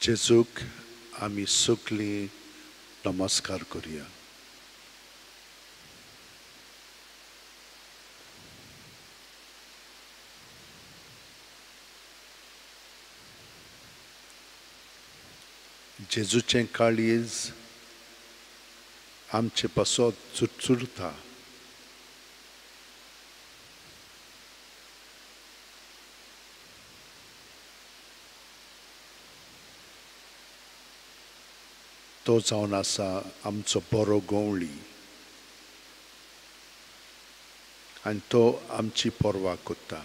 जेजूक आमी सगळी नमस्कार करूया. जेजूचें काळीज आमचे पासत चुरचुरता. तो जावन आसा आमचो बरो गवळी आनी तो आमची पर्वा करता.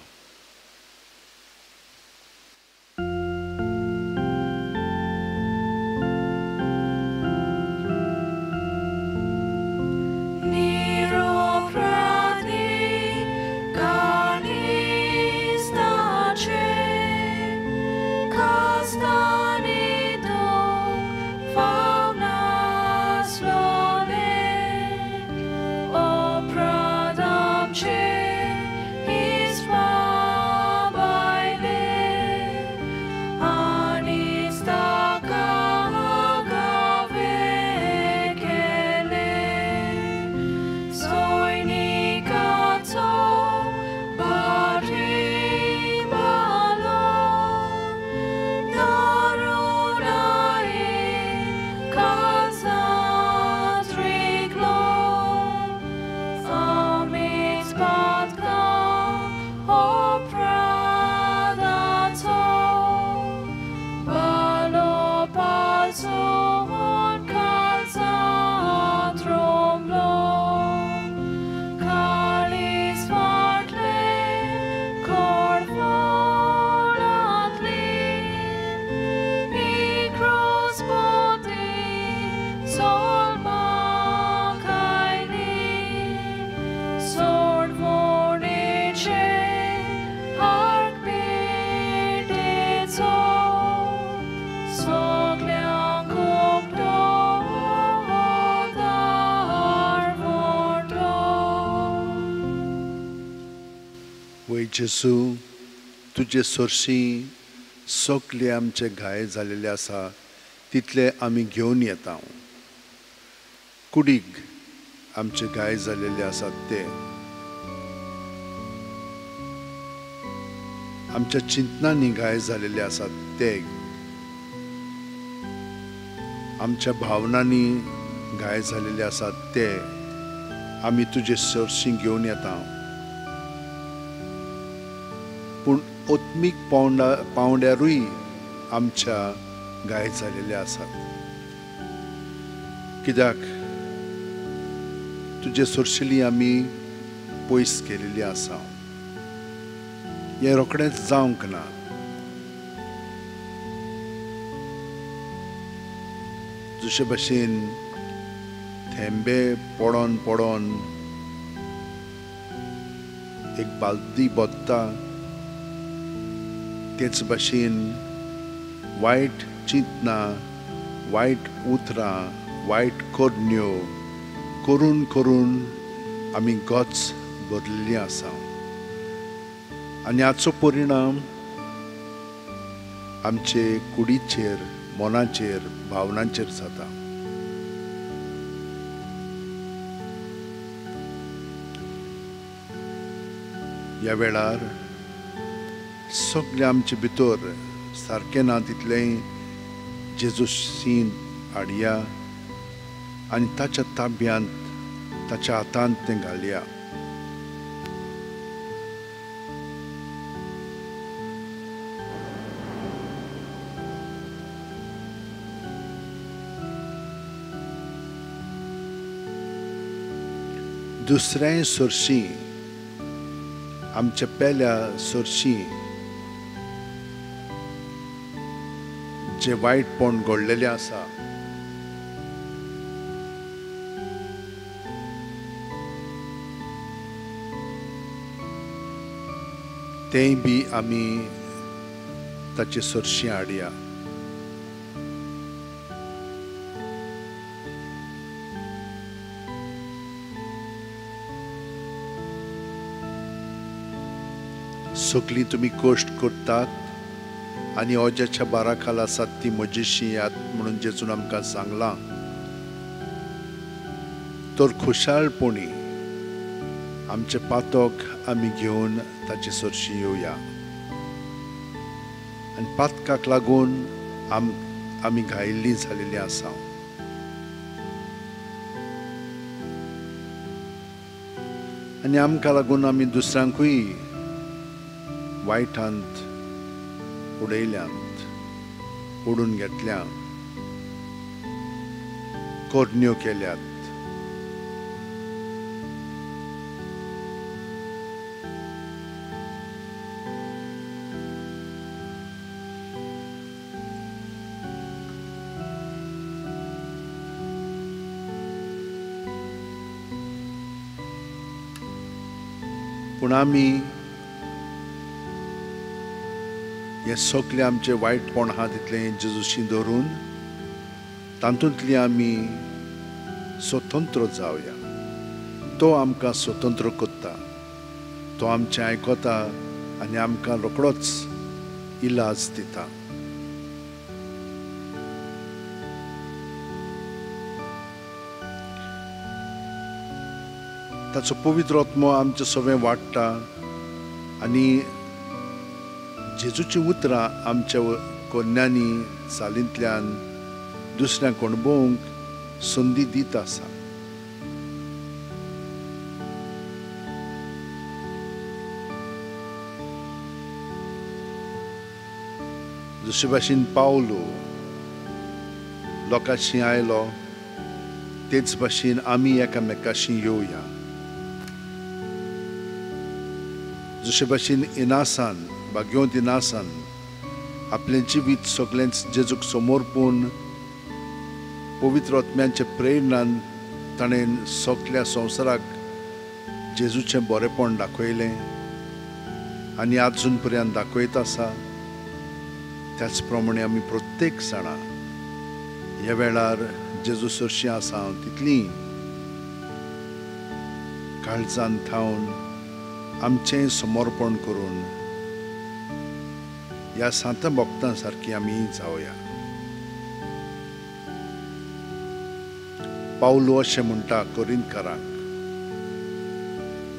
वै जेजू, तुजे सोर्शी सगळे आमचे घाय जालेले आसा तितले आमी घेवन येता. कुडीक आमचे घाय जालेले आसात ते, आमच्या चिंतनांनी घाय जालेले आसात ते, आमच्या भावनांनी घाय जालेले आसात ते आमी तुजे सोर्शी घेवन येता. पूण ओत्मीक पावंड्यारूय आमच्या घाय जालेले आसात. कित्याक तुजे सोर्शिली आमी पयस केलेली आसा. हें रोखडेंच जावंक ना. जशे भशेन थेंबे पडोन पडोन एक बालदी बोत्ता, तेच भशेन वायट चिंतना, वायट उतरां, वायट कोडण्यो करून करून आमी गच भरलेलीं आसा. आनी हाचो परिणाम आमचे कुडीचेर, मनाचेर, भावनांचेर जाता. ह्या वेळार सगळे आमचे भितर सारकें ना तितलें जेजूसीन हाडया आनी ताच्या ताब्यांत, ताच्या हातांत तें घालया. दुसऱ्याय सोर्शी, आमच्या पेल्या सोर्शी जे वायटपण घडलेलें आसा तेंय बी आमी ताचे सोर्शी हाडया. सगळीं तुमी कश्ट करतात आनी ओज्याच्या बारा खाला आसात ती म्हजीशी यात म्हणून जेजून आमकां सांगलां. तर खुशालपणी आमचे पातक आमी घेवन ताचे सरशी येवया. आनी पातकाक लागून आमी घायिल्लीं जालेलीं आसा. आनी आमकां लागून आमी दुसऱ्यांकूय वायटांत उडयल्यांत, ओडून घेतल्या, कोरण्यो केल्यात. पूण आमी हे सगळे आमचे वायटपण आहा तितलें जेजूशी धरून तातूंतली आमी स्वतंत्र जावया. तो आमकां स्वतंत्र करता, तो आमचें आयकता आनी आमकां रोखडोच इलाज दिता. ताचो पवित्र आत्मो आमचें सगळें वाडटा आनी जेजूची उतरां आमच्या कोन्यांनी चालींतल्यान दुसऱ्यांक अणभवूंक संदी दीत आसा. जशे भाशेन पावलो लोकांशी आयलो तेच भाशेन आमी एकामेकाशी येवया. जशे भाशेन इनासान भाग्योंत इनासान आपलें जिवीत सगळेंच जेजूक समर्पून पवित्र आत्म्याचे प्रेरणान ताणें सगळ्या संवसाराक जेजूचें बरेंपण दाखयलें आनी आजून पर्यंत दाखयत आसा. त्याच प्रमाणे आमी प्रत्येक जाणां ह्या वेळार जेजू सरशी आसा तितलीं काळजान थावन आमचें समर्पण करून ह्या सांत भक्तां सारकीं आमी जावया. पावलो अशें म्हणटा कोरिंथकारांक,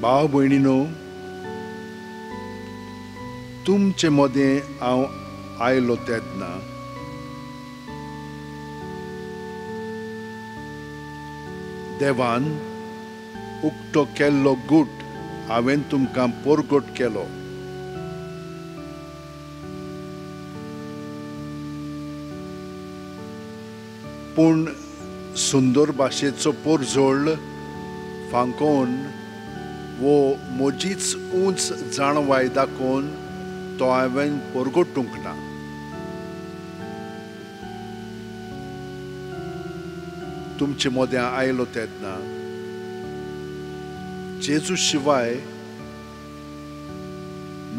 भाव भयणीनो, तुमचे मदें हांव आयलो तेन्ना देवान उक्तो केल्लो गूट हांवें तुमकां परगट केलो. पूण सुंदर भाशेचो पोरजोळ फांकोवन वो म्हजीच उंच जाणवाय दाखोवन तो हांवें परगटूंक ना. तुमचे मदें आयलो तेन्ना जेजू शिवाय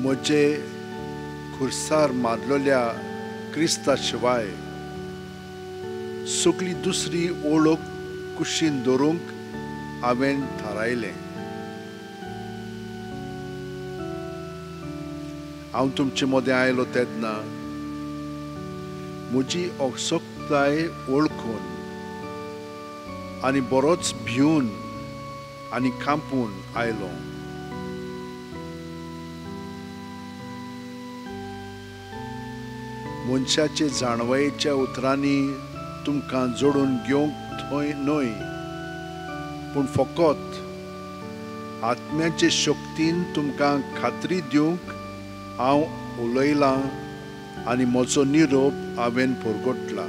म्हजे खुर्सार मारलेल्या क्रिस्ता शिवाय सगळी दुसरी ओळख कुशीन दवरूंक हांवें थारायलें. हांव तुमचे मदें आयलो तेन्ना म्हजी अशक्ताय वळखून आनी बरोच भिवन आनी कांपून आयलो. मनशाचे जाणवायेच्या उतरांनी तुमकां जोडून घेवंक थंय न्हय, पूण फकत आत्म्याचे शक्तीन तुमकां खात्री दिवंक हांव उलयलां आनी म्हजो निरोप हांवें परगटला.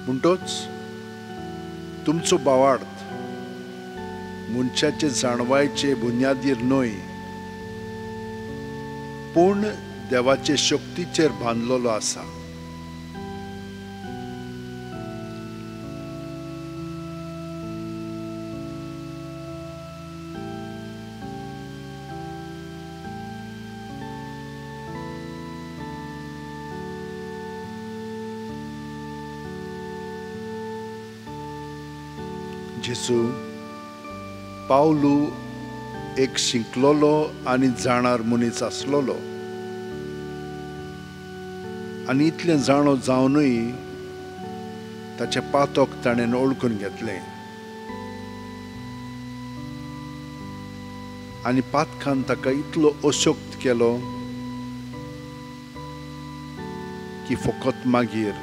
म्हणटच तुमचो भावार्थ मनशाचे जाणवायचे बुन्यादीर न्हय, पूण देवाचे शक्तीचेर बांदलेलो आसा. जेजू पावलू एक शिंकलोलो आनी जाणार मनीस आसलोलो आनी इतलें जाणो जावनूय ताचे पातोक ताणें ओळखून घेतलें आनी पातकान ताका इतलो अशोक्त केलो की फकत मागीर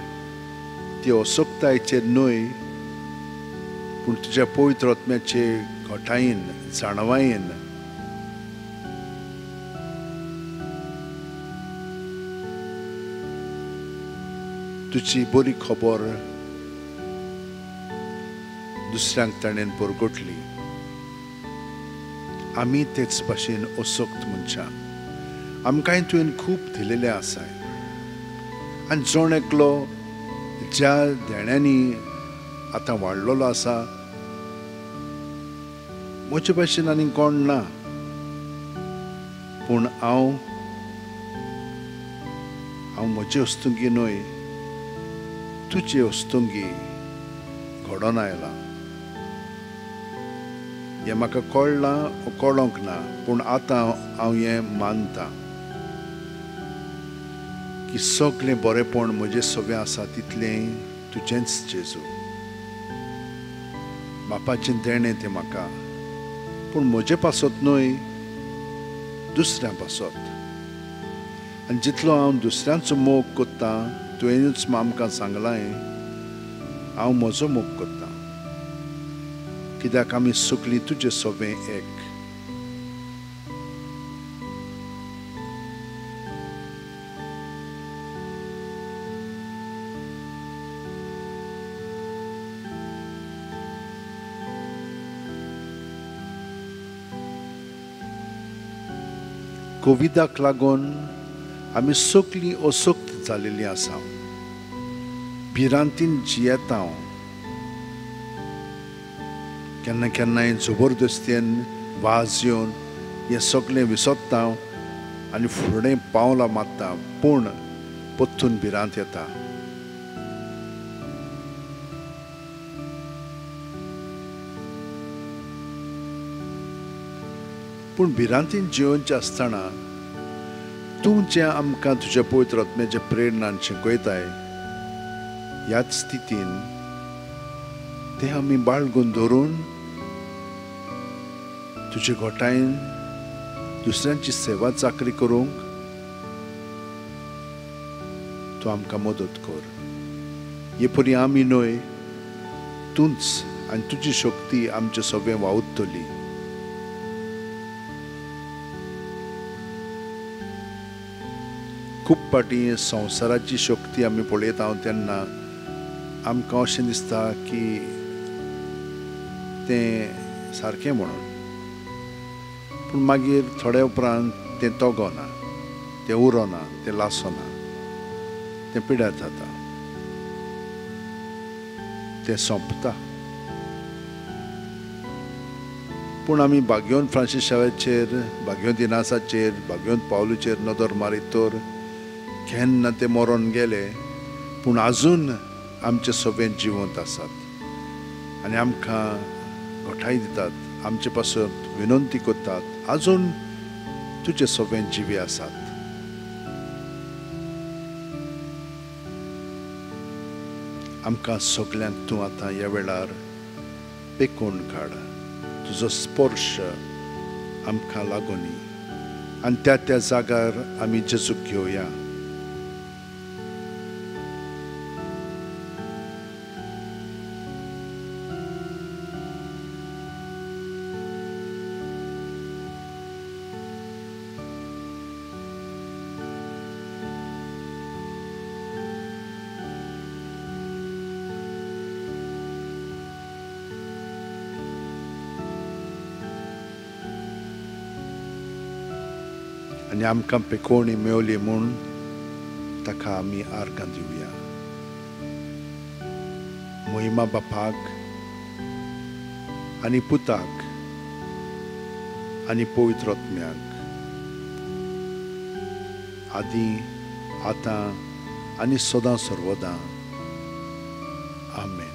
ती अशोकतायेचेर न्हय पूण तुज्या पवित्र आत्म्याचे घोटायेन जाणवायेन तुजी बरी खबर दुसऱ्यांक ताणें परगटली. आमी तेच भाशेन अशोक्त मनशां आमकांय तुवें खूब दिलेलें आसाय आनी जोण एकलो ज्या देण्यांनी आतां वाडलेलो आसा म्हजे भाशेन आनी कोण ना पूण हांव म्हजे अस्तुंगी न्हय तुजे अस्तुंगी घडोवन आयला. हें म्हाका कळ्ळां कळोंक ना पूण आतां हांव हें मानतां की सगळें बरेंपण म्हजें सगळें आसा तितलें तुजेंच जेजू. बापाचें देणें तें म्हाका पूण म्हजे पासत न्हय दुसऱ्या पासत आनी जितलो हांव दुसऱ्यांचो मोग कोत्तां तुवेंच आमकां सांगलां हांव म्हजो मोग कोत्तां कित्याक आमी सगळीं तुजें सोबें एक. कोविडाक लागून आमी सगळीं अशक्त जालेलीं आसा. भिरांतीन जियेता हांव. केन्ना केन्नाय जबरदस्तीन वाज येवन हें सगळें विसरता आनी फुडें पावलां मारता पूण परतून भिरांत येता. पूण भिरांतीन जियोनचें आसतना तूं जें आमकां तुज्या पवित्र आत्म्याच्या प्रेरणान शिकयताय ह्याच स्थितीन तें आमी बाळगून धरून तुजे घोटायेन दुसऱ्यांची सेवा चाकरी करूंक तूं आमकां मदत कर. हे परी आमी न्हय तूंच आनी तुजी शक्ती आमचें सगळें वावुरतली. खूब फावटी संवसाराची शक्ती आमी पळयता तेन्ना आमकां अशें दिसता की तें सारकें म्हणून पूण मागीर थोड्या उपरांत तें तोगोना तें उरोना तें लासोना तें पिड्यार जाता तें सोंपता. पूण आमी भाग्योन फ्रांसिसाचेर भाग्योन दिनासाचेर भाग्योन पावलूचेर नदर मारीत तर केन्ना ते मरोन गेले पूण आजून आमचे सोबेन जिवंत आसात आनी आमकां घोटाय दितात आमचे पासून विनंती करतात आजून तुजे सोबेन जिवी आसात. आमकां सगल्यांक तूं आतां ह्या वेळार पेकोवन काड. तुजो स्पर्श आमकां लागोनी आनी त्या जाग्यार आमी जेजूक घेवया. आनी आमकां पेकोवणी मेवली म्हूण ताका आमी आर्गां दिवया. महिमा बापाक आनी पुताक आनी पवित्र आत्म्याक आदी आतां आनी सदां सर्वदां आमेन.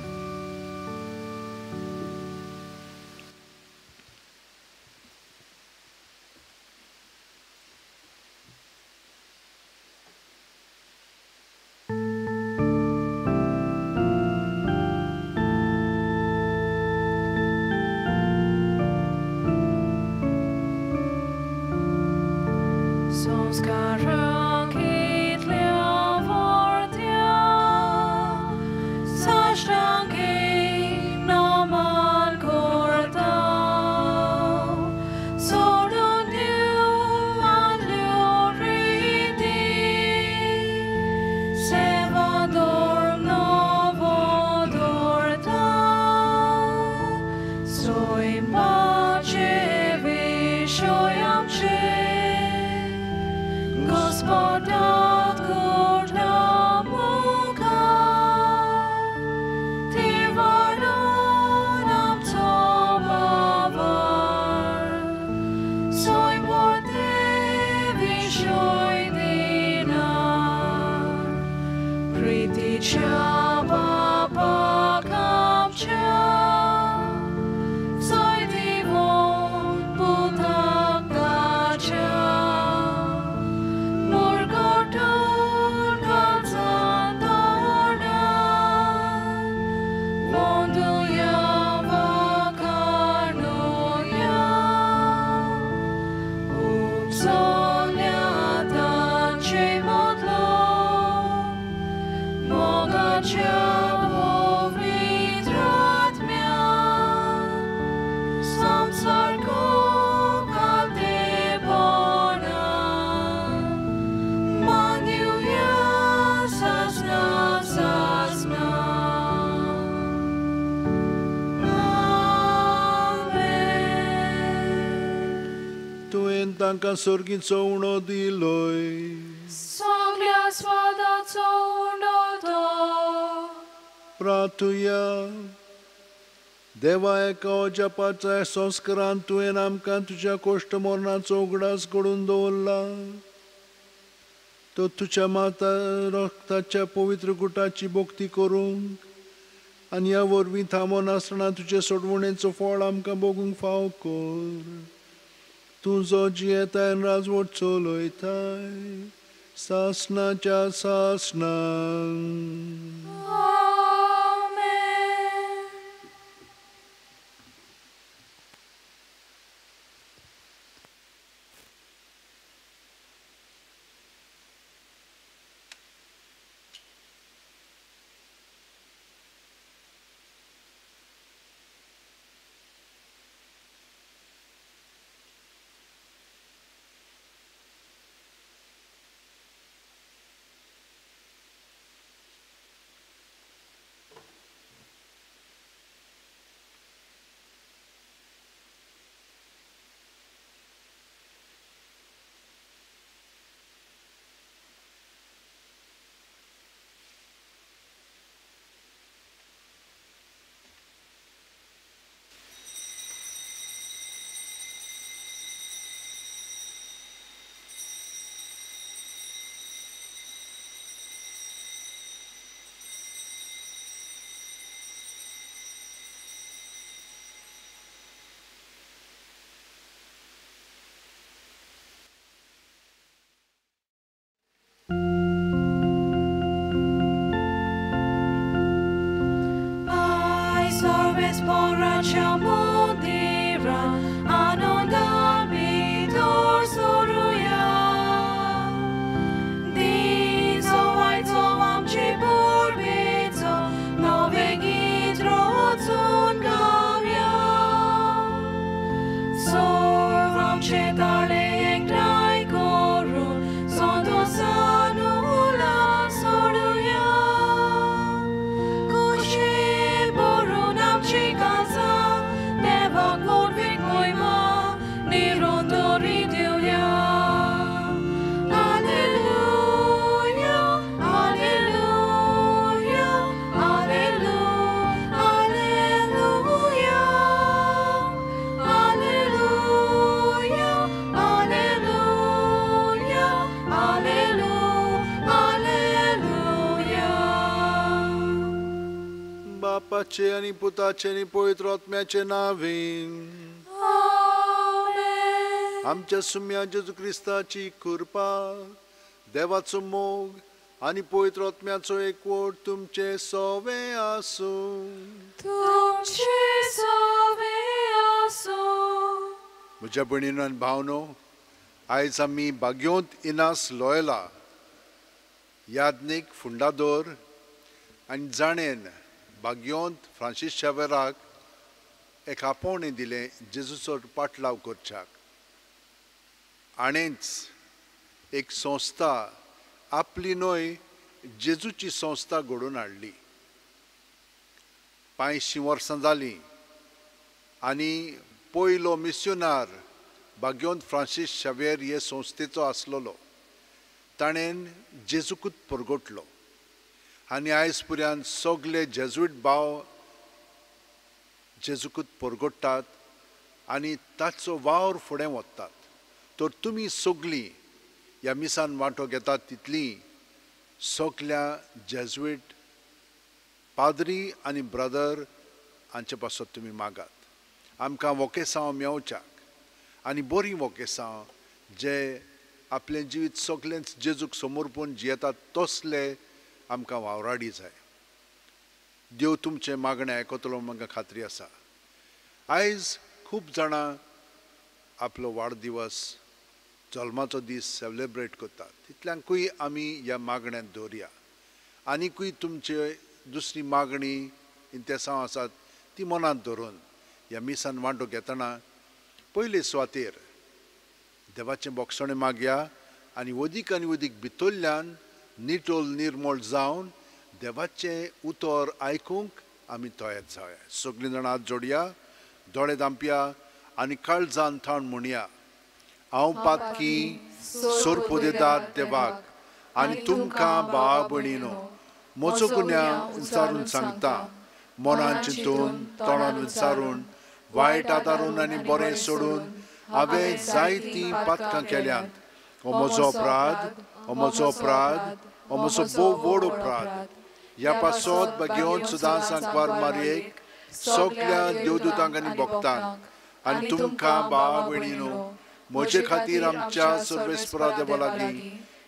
तांकां सोर्गीचो उणो दिलोय. सगळ्या स्वादाचो उणो तो. प्रार्थुया. देवा एका जपाच्या संस्कारांत तुवें आमकां तुज्या कोश्ट मरणाचो उगडास घडोवन दवरला. तो तुज्या माता रक्ताच्या पवित्र गुटाची भोक्ती करूंक आनी ह्या वरवीं थांबोन आसतना तुजे सोडवणेचो फळ आमकां भोगूंक फाव कर. तूं जो जियेताय आनी राजवट चलयताय सासणाच्या सासणांक. बापाचे आणि पुताचे आणि पवित्र आत्म्याचे नावीन. आमच्या सुम्या जेजू क्रिस्ताची कृपा, देवाचो मोग आणि पवित्र आत्म्याचो एकवट तुमचे सवे आसूं. म्हज्या भयणीनो आनी भावनो, आयज आमी बाग्योंत इनास लॉयला यादनीक फुंडादोर आनी जाणेन बाग्योंत फ्रांसीस शावेराक एक आपोवणें दिलें जेजूचो पाटलाव करच्याक. आणेच एक संस्था आपली न्हय जेजूची संस्था घडोवन हाडली. 500 वर्सां जालीं आनी पयलो मिस्योनार बाग्योंत फ्रांसीस शावेर हे संस्थेचो आसलोलो. ताणें जेजूकूच परगटलो आनी आयज पर्यंत सगळे जेजुईट भाव जेजूकूच परगटतात आनी ताचो वावर फुडें वतात. तर तुमी सगळीं ह्या मिसान वांटो घेतात तितलीं सगळ्या जेजुईट पाद्री आनी ब्रदर हांचे पासत तुमी मागात. आमकां वोकेसांव मेवच्याक आनी बरीं वोकेसांव जे आपलें जिवीत सगळें जेजूक समोर पळोवन जियेतात तसले आमकां वावराडी जाय. देव तुमचें मागणें आयकतलो म्हाका खात्री आसा. आयज खूब जाणां आपलो वाडदिवस जल्माचो दीस सेलेब्रेट करतात. तितल्यांकूय आमी ह्या मागण्यांत दवरया. आनीकूय तुमचे दुसरी मागणी इंतेसांव आसात ती मनांत धरून ह्या मिसान वांटो घेतना पयले सुवातेर देवाचें बोगसणें मागया आनी वदीक भितरल्यान निटोल निर्मळ जावन देवाचें उतर आयकूंक आमी तयार जावया. सगळीं जाणां हात जोडया, दोळे धांपया आनी काळजान थाण म्हणया. हांव पातकी सोरपोदेदार देवाक आनी तुमकां भाव भयणीनो म्हजो गुन्यांव विचारून सांगता. मनान चिंतून तोंडान विचारून वायट आदारून आनी बरें सोडून हांवें जायतीं पातकां केल्यांत. हो म्हजो अपराध, हो म्हजो अपराध, हो म्हजो भोव व्हड अपराध. ह्या पासत घेवन सुद्दां सांगपार मारयेक सगळ्या देवदूतांक आनी भक्तांक आनी तुमकां भाव भयणीनो म्हजे खातीर आमच्या सर्वेस्परा देवा लागीं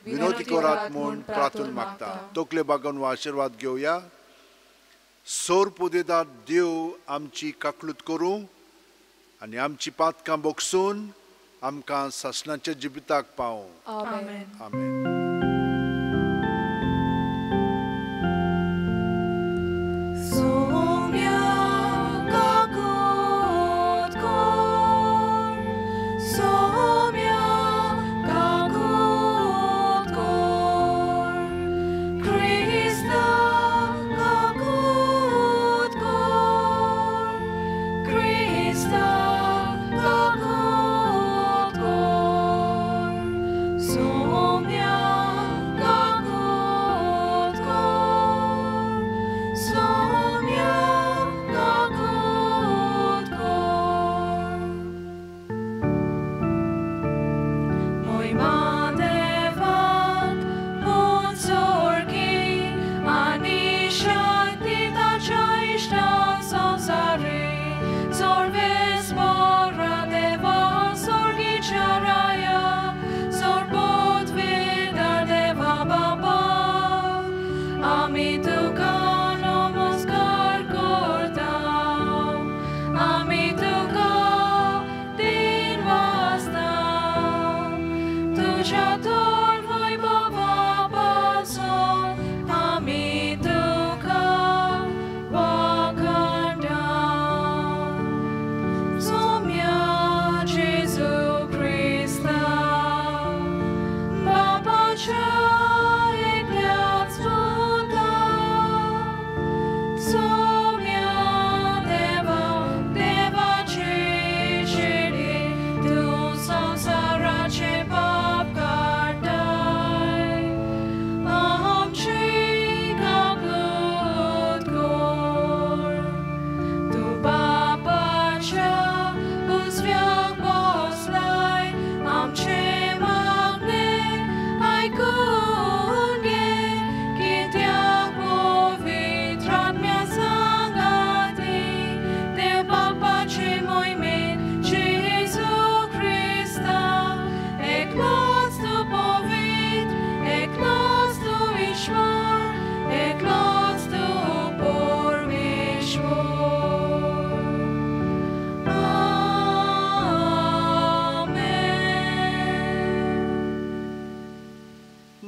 विनोदी करात म्हूण प्रार्थना मागता. तकले बागोवन आशिर्वाद घेवया. सोर पोदेदार देव आमची काकलूत करूं आनी आमची पातकां बोगसून आमकां सासणाच्या जिविताक पावूं. आमेन. आमेन.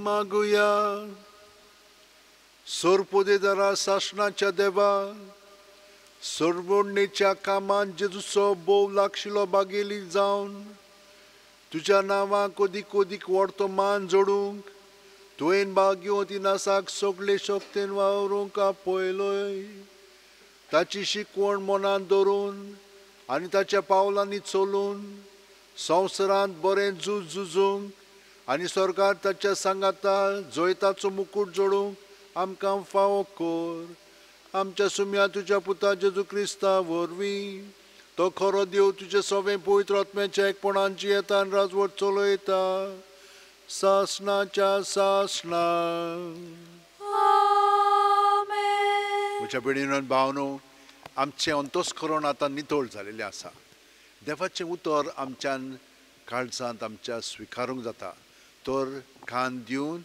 मागुया. सोरपोदेदारा सासणाच्या देवा, सोडवणेच्या कामान जेजूचो बोव लागशिलो बागेली जावन तुज्या नांवाक ओदीक ओदीक व्हडतो मान जोडूंक तुवें भाग्यो तिनासाक सगळे शक्तीन वावरूंक आपयलोय. ताची शिकवण मनांत दवरून आनी ताच्या पावलांनी चलून संवसारांत बरें झुजूंक आनी स्वर्गांत ताच्या सांगाता जैताचो मुकुट जोडूंक आमकां फावो कर. आमच्या सुम्या तुज्या पुता जेजू क्रिस्ता वरवीं तो खरो देव तुजे सवें पवित्र आत्म्याच्या एकपणांची येता आनी राजवट चलयता सासणाच्या सासणा. म्हज्या भयणीनो आनी भावनो, आमचें अंतस्करण आतां नितळ जालेलें आसा. देवाचें उतर आमच्यान काळजांत आमच्या स्विकारूंक जाता. तर कान दिवन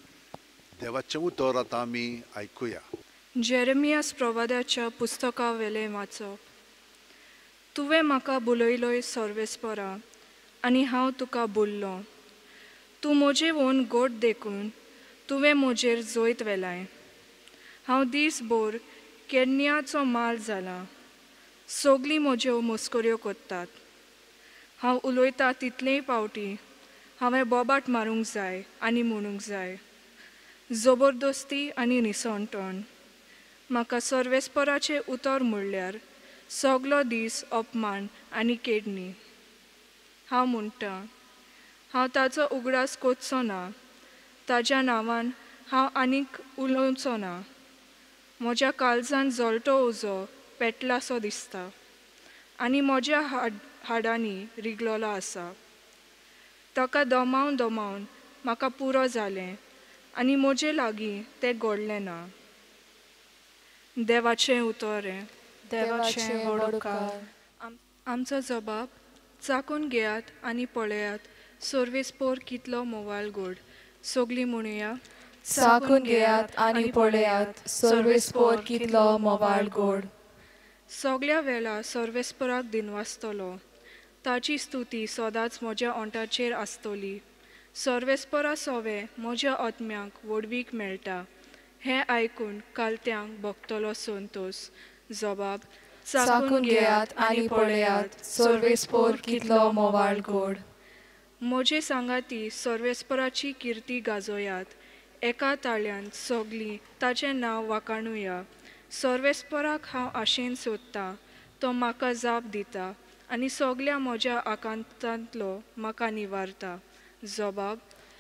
देवाचें उतर आतां आमी आयकुया. जेरेमियास प्रवाद्याच्या पुस्तका वेलें वाचप. तुवें म्हाका बुलयलोय सर्वेस्परा आनी हांव तुका बोल्लो. तूं म्हजे वोन गोड देखून तुवें म्हजेर जोयत वेलाय. हांव दिसभर केन्याचो माल जाला. सगळीं म्हज्यो मस्कऱ्यो कोत्तात. हांव उलयतां तितलेय पावटी हांवें बोबाट मारूंक जाय आनी म्हणूंक जाय. जबरदस्ती आनी निसणटण. म्हाका सर्वेस्पराचें उतर म्हणल्यार सगलो दीस अपमान आनी केडणी. हांव म्हणटां, हांव ताचो उगडास कोचचो ना, ताज्या नांवान हांव आनीक उलोवचो ना. म्हज्या काळजान जळटो उजो पेटलासो दिसता आनी म्हज्या हाडांनी रिगलोलो आसा. ताका दोमावन दोमावन म्हाका पुरो जालें आनी म्हजे लागीं तें घडलें ना. देवाचें उतोरें. देवाचें वडकार. आमचो जबाब चाकून घेयात आनी पळयात सर्वेस्पोर कितलो मोवाळ गोड. सोगली म्हणुया. चाकून घेयात आनी पळयात सर्वेस्पोर कितलो मोवाळ गोड. सगळ्या वेळा सर्वेस्पराक दिनवासतलो. ताची स्तुती सदांच म्हज्या ओंठाचेर आसतली. सर्वेस्परा सोवे म्हज्या आत्म्याक वडवीक मेळटा. हें आयकून कालत्यांक भोगतलो संतोश. जबाब चाकून घेयात आनी पळयात सर्वेस्पोर कितलो मोवाळ गोड. म्हजे सांगाती सर्वेस्पराची किर्ती गाजोयात. एका ताळ्यान सगलीं ताचें नांव वाखाणुया. सर्वेस्पराक हांव आशेन सोदतां. तो म्हाका जाप दिता आनी सगळ्या म्हज्या आकांतांतलो म्हाका निवारता. जबाब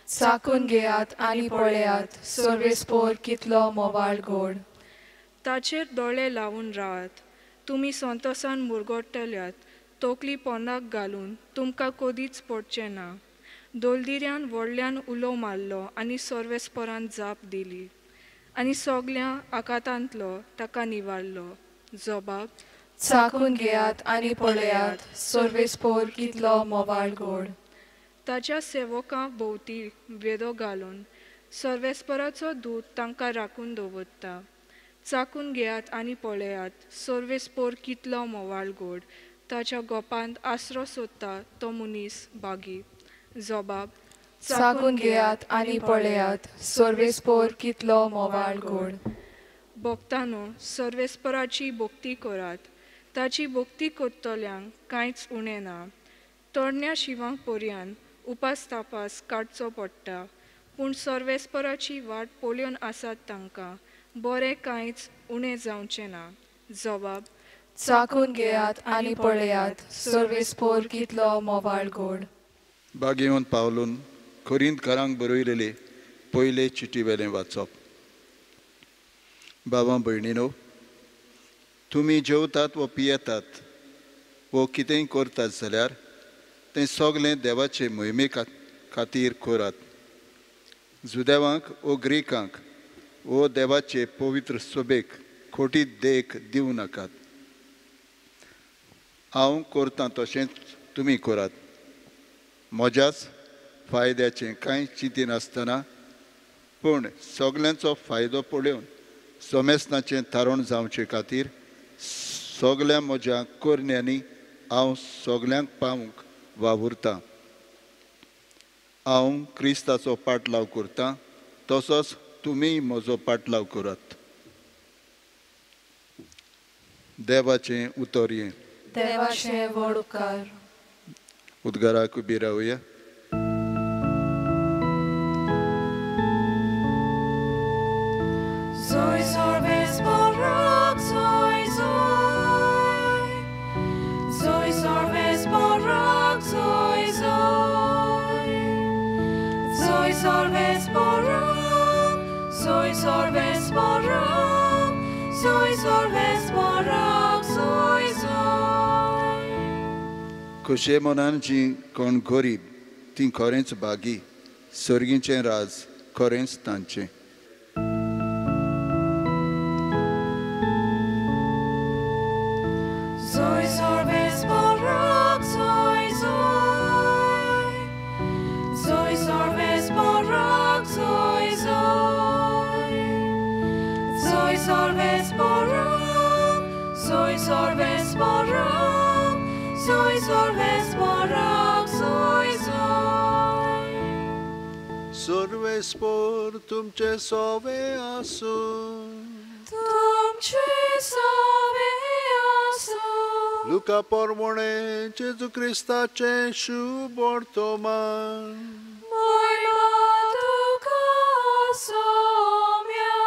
चाकून घेयात आनी पळयात सर्वेस्पोर कितलो मोवाळ गोड. ताचेर दोळे लावून रावात. तुमी संतोसान मुरगोडटल्यात. तोकली पोंदाक घालून तुमकां कदींच पडचें ना. दोलदिऱ्यान व्हडल्यान उलो मारलो आनी सर्वेस्परान जाप दिली आनी सगळ्या आकांतांतलो ताका निवारलो. जबाब चाकून घेयात आनी पळयात सर्वेस्पोर कितलो मोवाळ गोड. ताच्या सेवकां भोवती वेदो घालून सर्वेस्पराचो दूत तांकां राखून दवरता. चाकून घेयात आनी पळयात सर्वेस्पोर कितलो मोवाळ गोड. ताच्या गोपांत आसरो सोदता तो मनीस बागी. जबाब चाकून घेयात आनी पळयात सर्वेस्पोर कितलो मोवाळ गोड. भोगतानो सर्वेस्पराची भोक्ती करात. ताची भोक्ती करतल्यांक कांयच उणें ना. तोरण्या शिवांक पर्यान उपास तापास काडचो पडटा. पूण सर्वेस्पराची वाट पळोवन आसात तांकां बरें कांयच उणें जावचें ना. जबाब चाकून घेयात आनी पळयात सर्वेस्पोर कितलो मोवाळ गोड. बागेवन पावलून कोरिंतकारांक बरयलेले पयले चिटी वेलें वाचप. बाबा भयणीनो, तुमी जेवतात व पियेतात वो कितेंय करतात जाल्यार तें सगलें देवाचे मोहिमे खातीर करात. जुदेवांक वो ग्रीकांक वो देवाचे पवित्र सोबेक खोटी देख दिवं नाकात. हांव करतां तशेंच तुमी करात. म्हज्याच फायद्याचें कांय चिंतिनासतना पूण सगल्यांचो फायदो पळोवन सोमेस्ताचें थारोण जावचे खातीर सगल्या म्हज्या कोरण्यांनी हांव सगल्यांक पावूंक वावुरतां. हांव क्रिस्ताचो पाटलाव करतां तसोच तुमी म्हजो पाटलाव करात. देवाचें उतोरयें. देवाचें वडकार. उद्गाराक उबी रावया. Zoe सर्वेस्पोराक zoe zoe. Zoe सर्वेस्पोराक zoe zoe. Zoe सर्वेस्पोराक. Zoe सर्वेस्पोराक. Zoe सर्वेस्पोराक zoe zoe. खोशे मनान जी कोण गरीब ती खरेंच बागी. सर्गीचें राज खरेंच तांचें. Zoe सर्वेस्पोराक zoe zoe. Zoe सर्वेस्पोराक zoe zoe. Zoe सर्वेस्पोराक. Zoe सर्वेस्पोराक. Zoe सर्वेस्पोराक zoe zoe. सर्वेस्पोर तुमचे सोवे आसूं. तुमचे सोवे आसूं. लुका पोरमोणे जेजू क्रिस्ताचे शुभ वर्तमान. महिमा तुका सोम्या.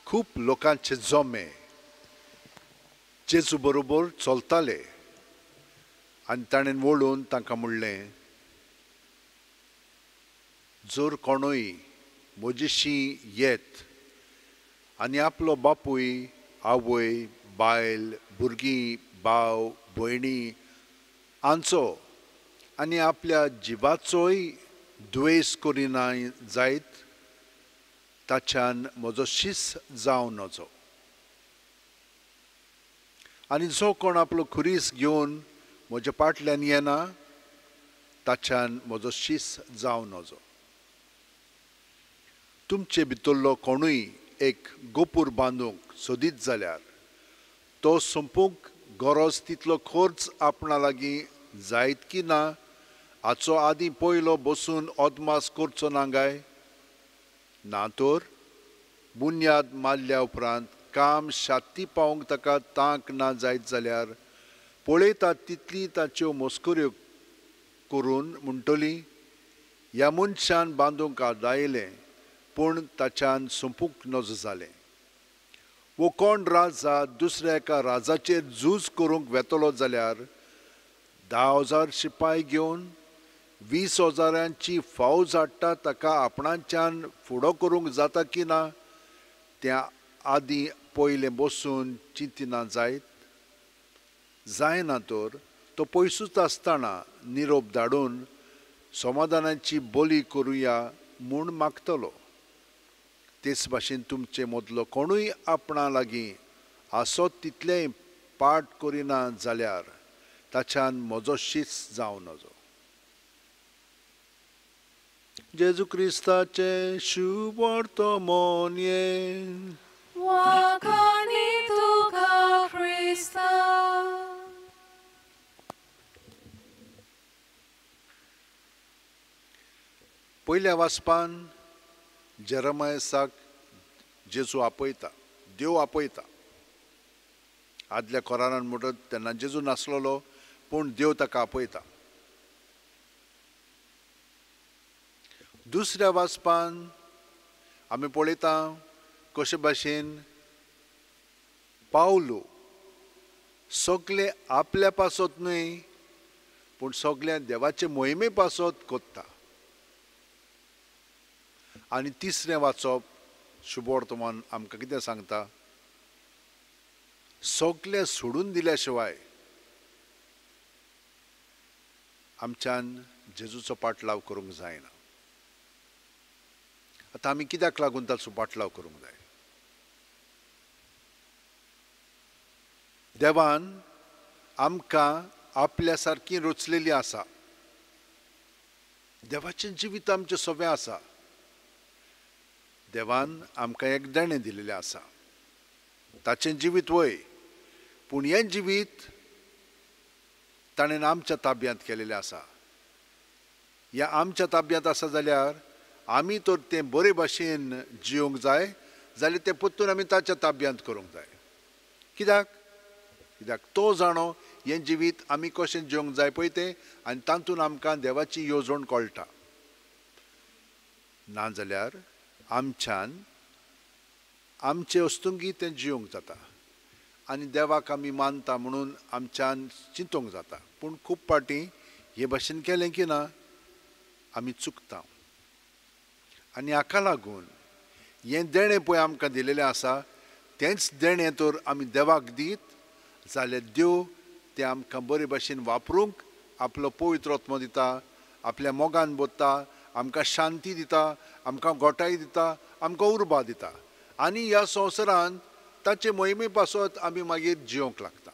खूब लोकांचे जोमे जेजू बरोबर चलताले. आनी ताणें वळून तांकां म्हणलें, जर कोणूय म्हजेशी येत आनी आपलो बापूय, आवय, बायल, भुरगीं, भाव, भयणी हांचो आनी आपल्या जिवाचोय द्वेस करिना जायत, ताच्यान म्हजो शीस जावं नजो. आनी जो कोण आपलो खुरीस घेवन म्हज्या फाटल्यान येना, ताच्यान म्हजो शीस जावं नजो. तुमचे भितरलो कोणूय एक गोपूर बांदूंक सोदीत जाल्यार तो संपूंक गरज तितलो खर्च आपणा लागीं जायत की ना हाचो आदीं पयलो बसून अदमास करचो ना काय? ना तर बुन्याद मारल्या उपरांत काम शाती पावोवंक ताका तांक ना जायत जाल्यार पळयतात तितली ताच्यो मस्कऱ्यो करून म्हणटली, ह्या मनशान बांदूंक आदायलें पूण ताच्यान संपूंक नजो जालें. वो कोण राजा दुसऱ्या एका राजाचेर झूज करूंक वेतलो जाल्यार 10,000 शिपाय घेवन 20,000 फौज हाडटा ताका आपणाच्यान फुडो करूंक जाता की ना तें आदीं पयलें बसून चिंतिना जायत. जायना तर तो पयसूच आसतना निरोप धाडून समाधानाची बोली करुया म्हूण मागतलो. तेच भाशेन तुमचे मदलो कोणूय आपणा लागीं आसत तितलेंय पाट करिना जाल्यार ताच्यान म्हजो शीस जावं नजो. जेजू क्रिस्ताचे शुभ वर्तमान ये. वाखाणी तुका ख्रिस्ता. पयल्या वाचपान जेरमायसाक जेजू आपयता, देव आपयता. आदल्या कोरानान म्हणटात तेन्ना जेजू नासलोलो पूण देव ताका आपयता. दुसऱ्या वाचपान आमी पळयता कशे भाशेन पावलो सगळे आपल्या पासत न्हय पूण सगळ्या देवाचे मोहिमे पासत कोत्ता. आनी तिसरें वाचप शुभ वर्तमान आमकां कितें सांगता, सगळें सोडून दिल्या शिवाय आमच्यान जेजूचो पाटलाव करूंक जायना. आतां आमी कित्याक लागून ताचो पाटलाव करूंक जाय? देवान आमकां आपल्या सारकी रचलेली आसा. देवाचें जिवीत आमचें सवें आसा. देवान आमकां एक देणें दिलेलें आसा, ताचें जिवीत वय. पूण हें जिवीत ताणें आमच्या ताब्यांत केलेलें आसा. हें आमच्या ताब्यांत आसा जाल्यार आमी तर तें बरे भाशेन जियोंक जाय जाल्यार तें परतून आमी ताच्या ताब्यांत करूंक जाय. कित्याक? कित्याक तो जाणो हें जिवीत आमी कशें जियोंक जाय पळय तें, आनी तातूंत आमकां देवाची येवजण कळटा. नाजाल्यार आमच्यान आमचे अस्तुंगी तें जियोंक जाता आनी देवाक आमी मानता म्हणून आमच्यान चिंतूंक जाता. पूण खूब पाटी हे भाशेन केलें की ना आमी चुकता. आनी हाका लागून हें देणें पळय आमकां दिलेलें आसा तेंच देणें तर आमी देवाक दीत जाल्यार देव तें आमकां बरे भाशेन वापरूंक आपलो पवित्र आत्मो दिता, आपल्या मोगान बोत्ता, आमकां शांती दिता, आमकां गोटाय दिता, आमकां उर्बा दिता. आनी ह्या संवसारांत ताचे मोहिमे पासत आमी मागीर जियोंक लागता.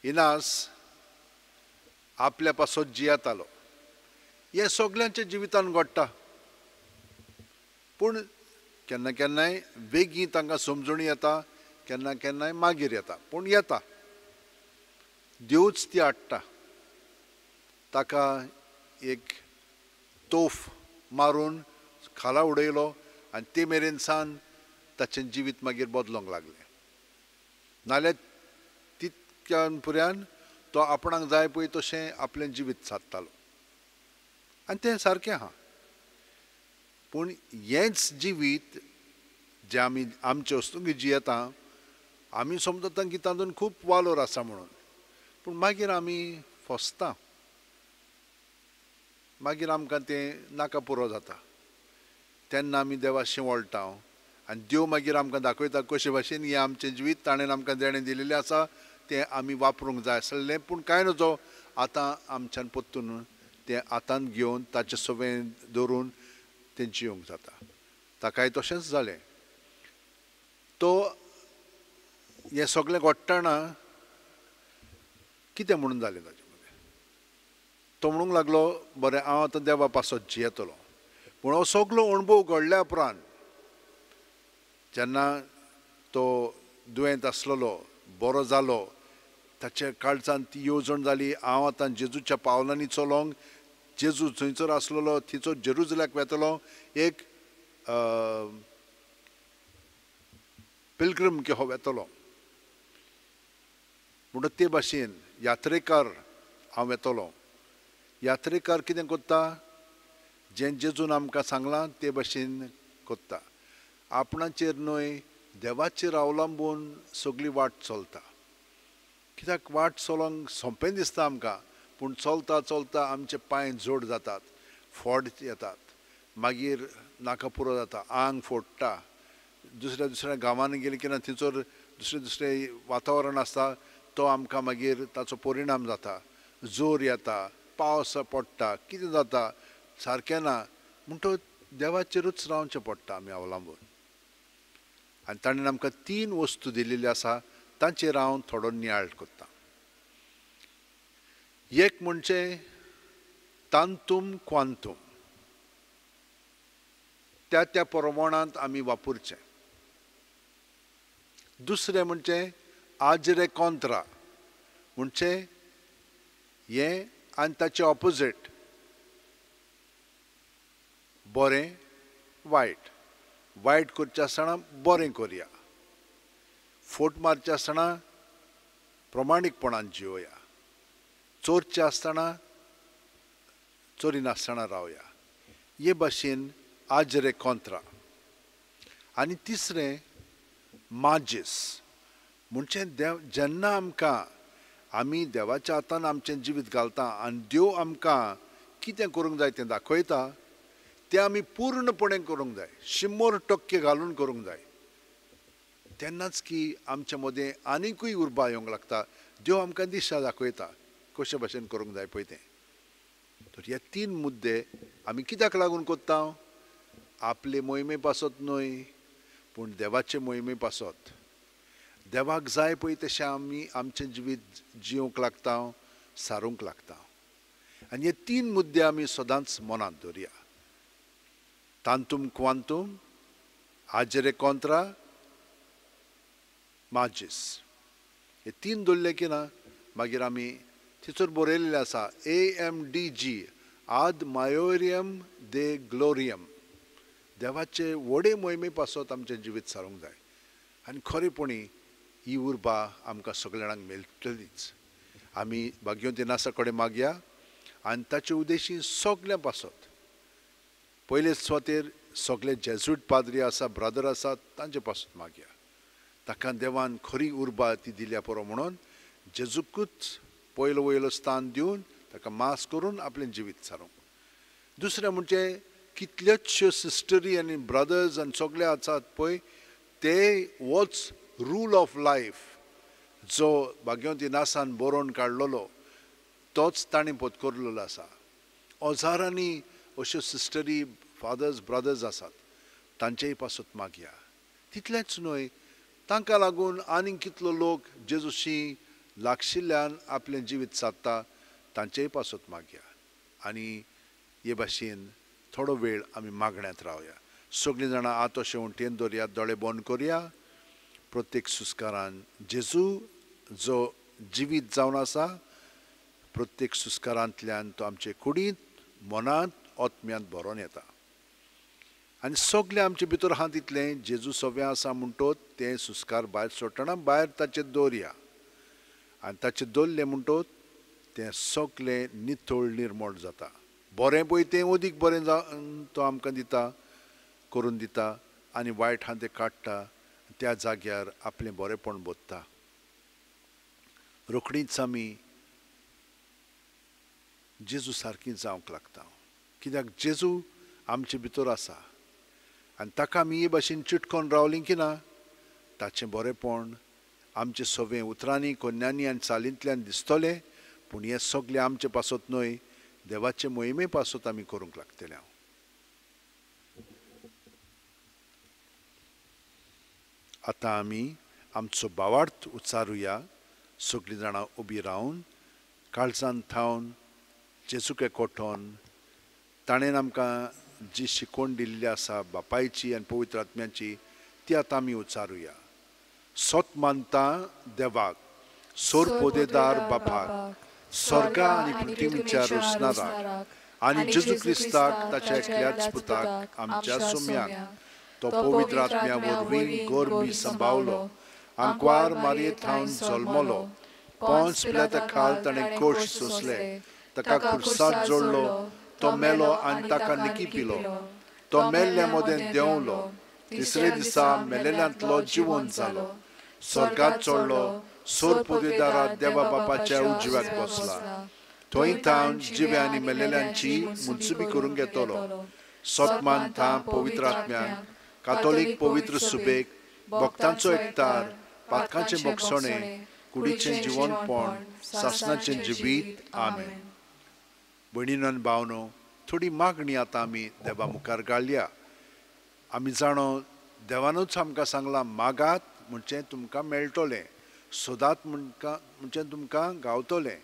इनास आपल्या पासत जियेतालो. हें सगळ्यांच्या जिवितान घडटा. पूण केन्ना केन्नाय बेगीन तांकां समजून येता, केन्ना केन्नाय मागीर येता. पूण येता. देवच ती हाडटा. ताका एक तोफ मारून खाला उडयलो आनी ते मेरेन सान ताचें जिवीत मागीर बदलोंक लागलें. नाल्यार तितक्यान पुर्यान तो आपणाक जाय पळय तशें आपलें जिवीत सादतालो आनी तें सारकें आहा. पूण हेंच जिवीत जें आमी आमचे अस्तुंगी जियेता आमी समजता की तातूंत खूब वालोर आसा म्हणून, पूण मागीर आमी फसता, मागीर आमकां तें नाका पुरो जाता. तेन्ना आमी देवाशी वळटा आनी देव मागीर आमकां दाखयता कशे भाशेन हें आमचें जिवीत ताणें आमकां देणें दिलेलें आसा तें आमी वापरूंक जाय आसलें, पूण कांय नजो आतां आमच्यान परतून तें आतांत घेवन ताचे सवें दवरून तें जिवंक जाता. ताकाय तशेंच जालें. तो हें सगळें घडटना कितें म्हणून जालें ताचे मदें? तो म्हणूंक लागलो बरें हांव आतां देवा पासत जियेतलो. पूण हो सगळो अणभव घडल्या उपरांत जेन्ना तो दुयेंत आसलेलो बरो जालो, ताच्या काळजांत ती येवजण जाली हांव आतां जेजूच्या पावलांनी चलोंक, जेजू थंयसर आसलेलो थंयचो जेरुजल्याक वेतलो, एक पिलग्रीम कहो वेतलो. म्हणून ते भाशेन यात्रेकार हांव वेतलो. यात्रेकार कितें कोत्ता? जें जेजून आमकां सांगलां ते भाशेन कोत्ता. आपणाचेर न्हय देवाचेर अवलंबून सगळी वाट चलता. कित्याक वाट चलोंक सोंपें दिसता आमकां, पूण चलता चलता आमचे पांय जड जातात, फोड येतात, मागीर नाका पुरो जाता, आंग फोडटा. दुसऱ्या दुसऱ्या गांवांनी गेले की ना थंयसर दुसरें दुसरें वातावरण आसता, तो आमकां मागीर ताचो परिणाम जाता. जोर येता, पावस पडटा, कितें जाता सारकें ना, म्हणटो देवाचेरूच रावचें पडटा आमी अवलंबून. आनी ताणें आमकां 3 वस्तू दिल्ल्यो आसा, तांचेर हांव थोडो नियाळ कोत्ता. एक म्हणजे तांतूम क्वांतूम, त्या त्या प्रमाणांत आमी वापरचें. दुसरें म्हणजे आजरे कॉंत्रा, म्हणजे हें आनी ताचें ऑपोजीट, बरें वायट. वायट करचें आसतना बरें करया, फोट मारचें आसतना प्रमाणीकपणान जियोया, चोरचें आसतना चोरी नासतना रावया. हे भाशेन आजरे कॉंत्रा. आनी तिसरें माजीस, म्हणजे जेन्ना आमकां आमी देवाच्या हातान आमचें जिवीत घालता आनी देव आमकां कितें करूंक जाय तें दाखयता, तें आमी पूर्णपणें करूंक जाय, 100% घालून करूंक जाय. तेन्नाच की आमचे मदें आनिकूय उर्बा येवंक लागता. देव आमकां दिशा दाखयता कशे भाशेन करूंक जाय पळय तें. तर हे 3 मुद्दे आमी कित्याक लागून कोत्ता? आपले मोहिमे पासत न्हय, पूण देवाचे मोहिमे पासत. देवाक जाय पळय तशें आमी आमचें जिवीत जिवंक लागता, सारूंक लागता. आनी हे 3 मुद्दे आमी सदांच मनांत दवरया. तांतूम क्वांतूम, आजरे कॉंत्रा, माजीस. हे 3 दवरले की ना मागीर आमी थंयसर बरयलेलें आसा AMDG, आद मायोरियम दे ग्लोरियम. देवाचे व्हडे मोहिमे पासत आमचें जिवीत सारूंक जाय. आनी खरेपणी ही उर्बा आमकां सगळ्या जाणांक मेळटलीच. आमी भाग्यवंती कडेन मागया आनी ताचे उद्देशी सगळ्यां पासत. पयले सुवातेर सगळे जेजूट पाद्री आसा, ब्रदर आसात, तांचे पासत मागया. ताका देवान खरी उर्बा ती दिल्या पुरो म्हणून जेजूकूच पयलो वयलो स्थान दिवन ताका मास करून आपलें जिवीत सारूंक. दुसरें म्हणजे कितल्योश्यो सिस्टरी आनी ब्रदर्स आनी सगळे आसात पळय, ते होच रूल ऑफ लायफ जो भाग्यवंती नासान बरोवन काडलेलो तोच ताणें पत्करलेलो आसा. हजारांनी अश्यो सिस्टरी, फादर्स, ब्रदर्स आसात, तांचेय पासत मागया. तितलेंच न्हय, तांकां लागून आनीक कितलो लोक जेजूशी लागशिल्ल्यान आपलें जिवीत सादता, तांचेय पासत मागया. आनी हे भाशेन थोडो वेळ आमी मागण्यांत रावया. सगळीं जाणां आतो शेवंटेन दवरया, दोळे बंद करया. प्रत्येक सुस्कारान जेजू जो जिवीत जावन आसा, प्रत्येक सुस्कारांतल्यान तो आमचे कुडींत, मनांत, आत्म्यांत भरोन येता. आनी सगळें आमचे भितर आहा तितलें जेजू सव्या आसा म्हणटोच तें सुस्कार भायर सोडटना भायर ताचेर दवरया. आनी ताचेर दवरलें म्हणटोच तें सगळें नितळ निर्मळ जाता. बरें पळय तें अदीक बरें तो आमकां दिता, करून दिता, आनी वायट आहा तें काडटा. त्या जाग्यार आपलें बरेपण बोधता. रोखडीच आमी जेजू सारकीं जावंक लागता, कित्याक जेजू आमचे भितर आसा आनी ताका आमी हे भाशेन चिटकोन रावलीं की ना, ताचें बरेपण आमचे सगळे उतरांनी, कोन्यांनी आनी चालींतल्यान दिसतलें, पूण हें सगळें आमचे पासत न्हय, देवाचे मोहिमे पासत आमी करूंक लागतले. आतां आमी आमचो भावार्थ उच्चारुया. सगळीं जाणां उबी रावन काळजांत थावन जेजूके कोठोन ताणें आमकां जी शिकवण दिल्ली आसा बापायची आनी पवित्र आत्म्याची, ती आतां आमी उच्चारुया. सोत मानता देवाक, सोर पोदेदार बापाक, स्वर्गा आनी पृथ्वीच्या रुसणाराक आनी जेजू क्रिस्ताक ताच्या एकल्याच पुताक आमच्या सोम्याक, तो पवित्र आत्म्या वरवीं गोरमी सांबावलो, आंकवार मारये थावन जल्मलो, पोंच पिलाता खाल ताणें कोश सोंसले, ताका खुर्सात जोडलो, तो मेलो आनी ताका निकी पिलो, तो मेल्ल्या मोदें देंवलो, तिसरे दिसा मेलेल्यांतलो जिवंत जालो, स्वर्गात चडलो, सोर पोदेदारा देवा बापाच्या उजव्याक बसला, थंय थावन जिवे आनी मेलेल्यांची मुनसुबी करून घेतलो. सोतमान थां पवित्र आत्म्याक, कातोलीक पवित्र सुबेक, भक्तांचो एकठार, पातकांचें मोगसणें, कुडीचें जिवंतपण, सासणाचें जिवीत. आमेन. भयणीनो आनी भावनो, थोडी मागणी आतां आमी देवा मुखार घालया. आमी जाणो देवानूच आमकां सांगलां, मागात म्हणचें तुमकां मेळटलें, सोदात म्हणचें तुमकां गावतलें,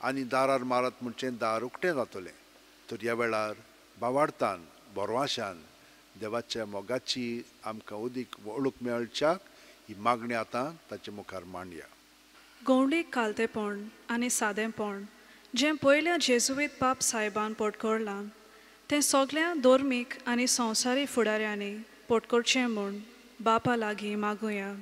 आनी दारार मारत म्हणचें दार उक्तें जातलें. तर ह्या वेळार भावार्थान, बोरवाशान देवाच्या मोगाची आमकां उदीक वळूक मेळच्याक ही मागणी आतां ताचे मुखार मांडया. गौंडीक कालतेपण आनी सादेपण जें पयल्या जेजुवीत बाब सायबान पोटकोरलां, तें सगळ्या धोर्मीक आनी संवसारी फुडाऱ्यांनी पोटकोरचें म्हूण बापा लागीं मागुया.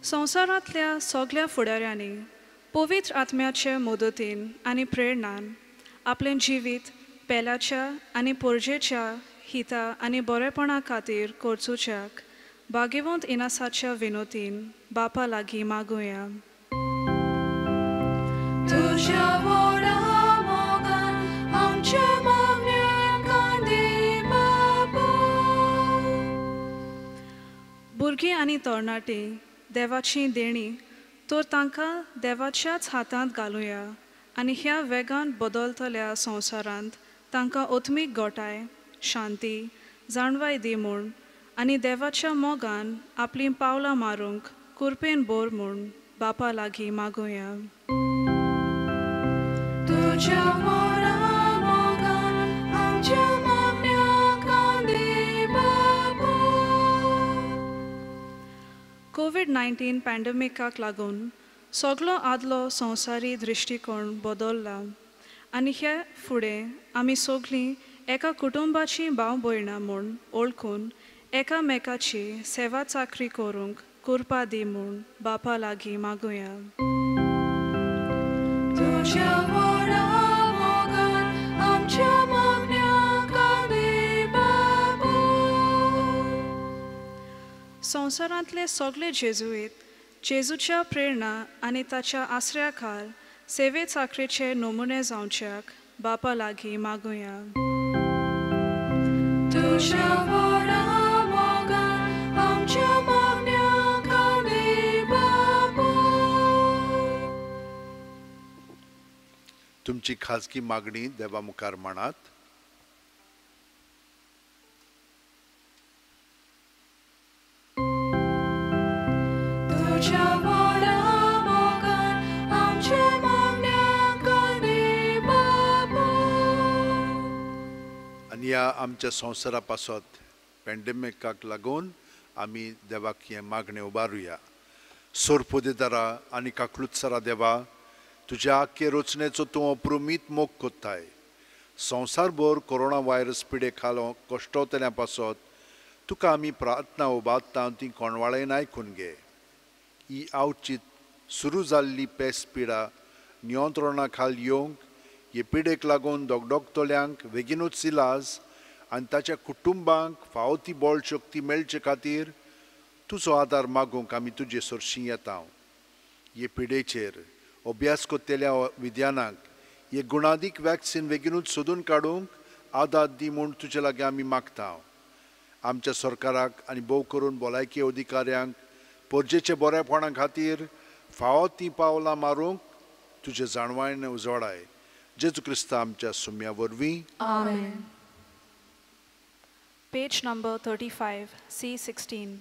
संवसारांतल्या सगळ्या फुडाऱ्यांनी पवित्र आत्म्याचे मदतीन आनी प्रेरणान आपलें जिवीत पेलाच्या आनी पोरजेच्या हिता आनी बरेपणा खातीर करचुच्याक भाग्यवंत इनासाच्या विनोतीन बापा लागीं मागुया. भुरगीं आनी तरणाटी देवाची देणी तर तांकां देवाच्याच हातांत घालुया आनी ह्या वेगान बदलतल्या संवसारांत तांकां ओत्मीक गोठाय, शांती, जाणवाय दी म्हूण आनी देवाच्या मोगान आपलीं पावलां मारूंक कुरपेन बोर म्हूण बापा लागीं मागुया. कोविड-19 पॅन्डेमिकाक लागून सगळो आदलो संवसारी दृश्टिकोण बदलला आनी हे फुडें आमी सगळीं एका कुटुंबाची भाव भयणां म्हूण ओळखून एकामेकाची सेवा चाकरी करूंक कुरपा दी म्हूण बापा लागीं मागुया. संवसारांतले सगळे जेजुईत जेजूच्या प्रेरणा आनी ताच्या आसऱ्या खाल सेवे चाकरेचे नमुने जावच्याक बापा लागीं मागुया. तुमची खाजगी मागणी देवा मुखार मांडात. आणि ह्या आमच्या संवसारा पासत पॅन्डेमिकाक लागून आमी देवाक हे मागणे उबारुया. सोरपोदेदारा आनी काकलुत्सरा देवा, तुज्या आख्खे रचनेचो तूं अप्रुमीत मोग कोत्ताय. संवसारभर कोरोना व्हायरस पिडे खालो कश्टवतल्या पासत तुका आमी प्रार्थना उबारता ती कोणवाळेन आयकून घे. ही आवचीत सुरू जाल्ली पेस्त पिडा नियंत्रणा खाल येवंक हे पिडेक लागून दोगदोगतल्यांक बेगीनूच इलाज आनी ताच्या कुटुंबांक फावो ती बळ शक्ती मेळचे खातीर तुजो आदार मागूंक आमी तुजे सरशीं येता. हे पिडेचेर अभ्यास कोत्तेल्या विद्यानाक हे गुणादीक वॅक्सीन बेगीनूच सोदून काडूंक आदार दी म्हूण तुजे लागीं आमी मागता. आमच्या सरकाराक आनी भोव करून भलायकी अधिकाऱ्यांक परजेचे बरेपणा खातीर फावो ती पावलां मारूंक तुजे जाणवायन उजवाडाय. जेजू क्रिस्त आमच्या सुम्या वरवीं. Amen. Page number 35, C16.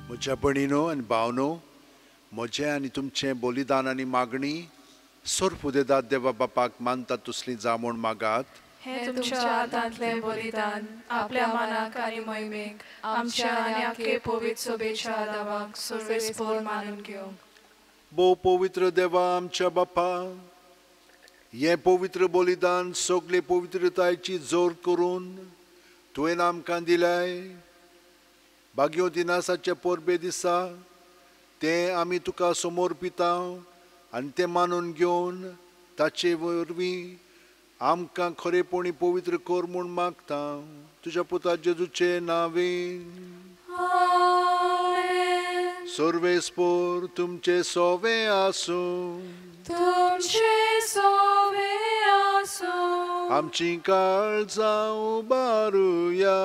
म्हज्या भणीनो आनी भावनो, म्हजें आनी तुमचें बलिदान आनी मागणी सोर फुदेदाद देवा बापाक मानता तसली जा म्हूण मागात. हे तुमच्या हातांतलें बलिदान आपल्या मनाक आनी मोहिमेक आमच्या आनी आख्खे पवित्र सभेच्या आदाराक सर्वेस्पर मानून घेवंक. भोव पवित्र देवा आमच्या बापा, हें पवित्र बलिदान सगळे पवित्रतायेची जोर करून तुवें आमकां दिल्याय. भाग्यो दिनासाचे परबे दिसा तें आमी तुका समर्पिता आनी तें मानून घेवन ताचे वरवीं आमकां खरेपणी पवित्र कर म्हूण मागता. तुज्या पुता जेजूचे नांवेन. सर्वेस्पर तुमचे सोवे आसूं. तुमचे सोवे आसूं. आमची काळजां उबारुया.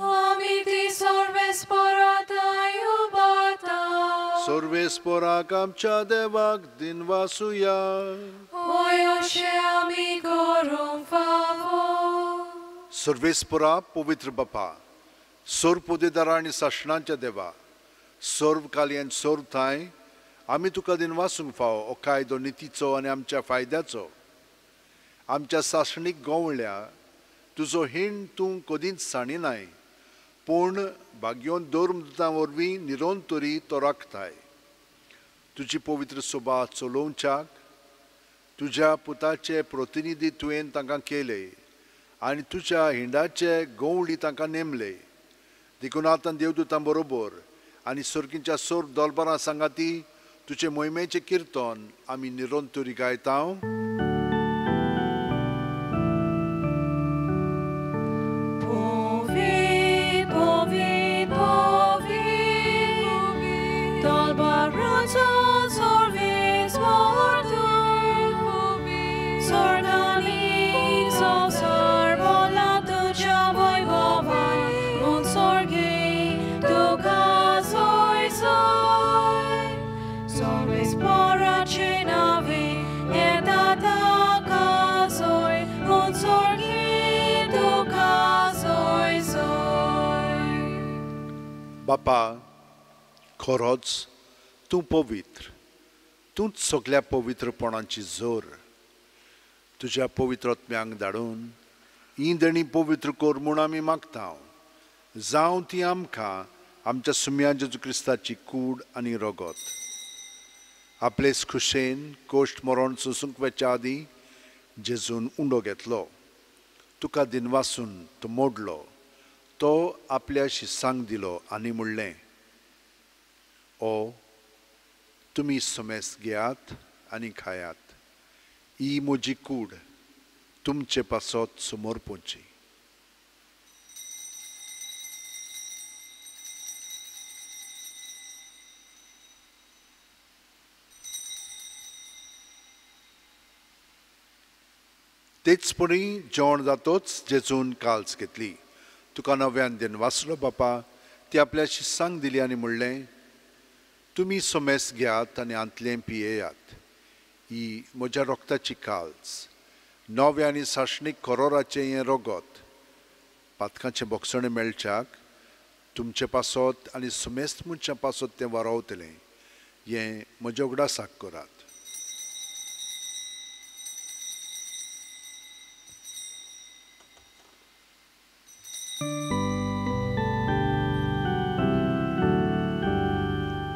आमी ती सर्वेस्पराताय उबारता. सर्वेस्पराक आमच्या देवाक दिन वासुया. होय अशें आमी करूंक फावो. सर्वेस्परा पवित्र बापा, सोर पोदेदारा आनी सासणांच्या देवा, सर्व कालयेन सर्व थाय आमी तुका दिन वासूंक फावो हो कायदो नितीचो आनी आमच्या फायद्याचो. आमच्या सासणीक गोवळ्या तुजो हिण तूं कदींच साणिनाय, पूण भाग्योन धर्मदुतां वरवीं निरंतरी तो राखताय. तुजी पवित्र सभा चलोवच्याक तुज्या पुताचे प्रतिनिधी तुवें तांकां केले आनी तुज्या हिंडाचे गवळी तांकां नेमले. देखून आतां देवदुतां बरोबर आनी सर्गींच्या सोर दोलबारां सांगाती तुजे मोहिमेचें किर्तन आमी निरंतरी गायता. बापा, खरोच तूं पवित्र, तूंच सगळ्या पवित्रपणाची जोर. तुज्या पवित्रत्म्यांक धाडून ही देणी पवित्र कर म्हूण आमी मागता. जावं ती आमकां आमच्या सुम्या जेजू क्रिस्ताची कूड आनी रगत आपलेच खुशेन कोश्ट मरण सोसूंक वेच्या आदी जेजून उंडो घेतलो, तुका दिनवासून तो मोडलो, तो आपल्या शिसांक दिलो आनी म्हणलें, ओ तुमी सोमेस घेयात आनी खायात, ही म्हजी कूड तुमचे पासत समोर पोवची. तेचपणी जेवण जातोच जेजून काल्स घेतली. तुका नव्यान दिनवासलो बापा, ती आपल्या शिसांक दिली आनी म्हणलें, तुमी सोमेस घेयात आनी आंतलें पियेयात, ही म्हज्या रोगताची काल्स, नवे आनी साशणीक करोराचें हें रोगत. पातकाचें बोगसणें मेळच्याक तुमचे पासत आनी सुमेस्त मनशां पासत तें वारावतलें, हें म्हज्या उगडासाक करात.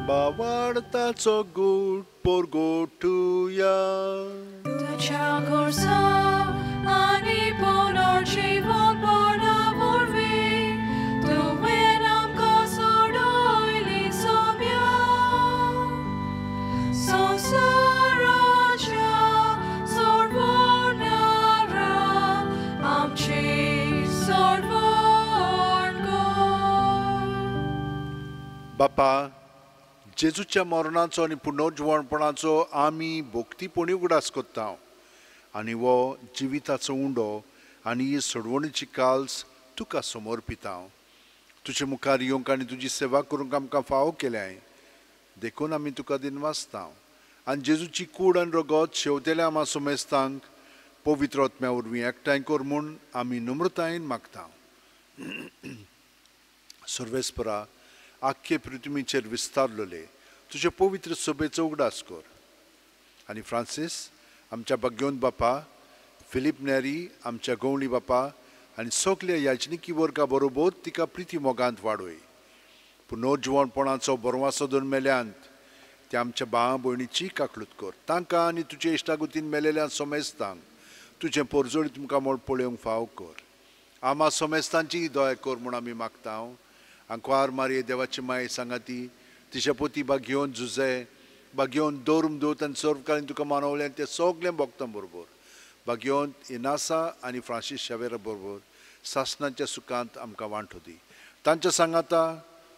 बावार्ताचो गूट पोरगोटुया, तुझ्या घोरसा आनी पुनर्जीवन पडा वरवीं, तुवें आमकां सोडयली सोम्या. संवसाराच्या सोडवणारा आमची सोडवण कर. बापा, जेजूच्या मरणाचो आनी पुनर्जीवणपणाचो आमी भोक्तीपणी उगडास कोत्ता, आनी वो जिविताचो उंडो आनी ही सोडवणीची काल्स तुका समर्पिता. तुजे मुखार येवंक आनी तुजी सेवा करूंक आमकां फावो केल्याय देखून आमी तुका दिनवासता. आनी जेजूची कूड आनी रगत शेवतेल्या आमा सोमेस्तांक पवित्र आत्म्या वरवीं एकठांय कर म्हूण आमी नम्रतायेन मागता. सर्वेस्परा, आख्खे पृथ्वीचेर विस्तारलोले तुजे पवित्र सभेचो उगडास कर. आनी फ्रांसीस आमच्या भाग्यवंत बापा, फिलीप नेरी आमच्या गवळी बापा आनी सगल्या याजनिकी वर्गा बरोबर तिका प्रिती मोगांत वाडय. पुनर्जीवणपणाचो बरवासो दोन मेल्यांत त्या आमच्या भावा भयणीची काकलूत कर. तांकां आनी तुजे इश्टागुतीन मेलेल्या सोमेस्तांक तुजें पोरजोळी तुमकां मोळ पळोवंक फाव कर. आमा सोमेस्तांची दया कर म्हूण आमी मागता. आंकवार मारये देवाची माय सांगाती, तिच्या पोती भाग्यवंत जुजे, भाग्यवंत दौरम दोत आनी सर्वकालीन तुका मानवलें ते सगळें भक्तां बरोबर, भाग्यवंत इनासा आनी फ्रांसीस शावेरा बरोबर सासणाच्या सुखांत आमकां वांटो दी. तांच्या सांगाता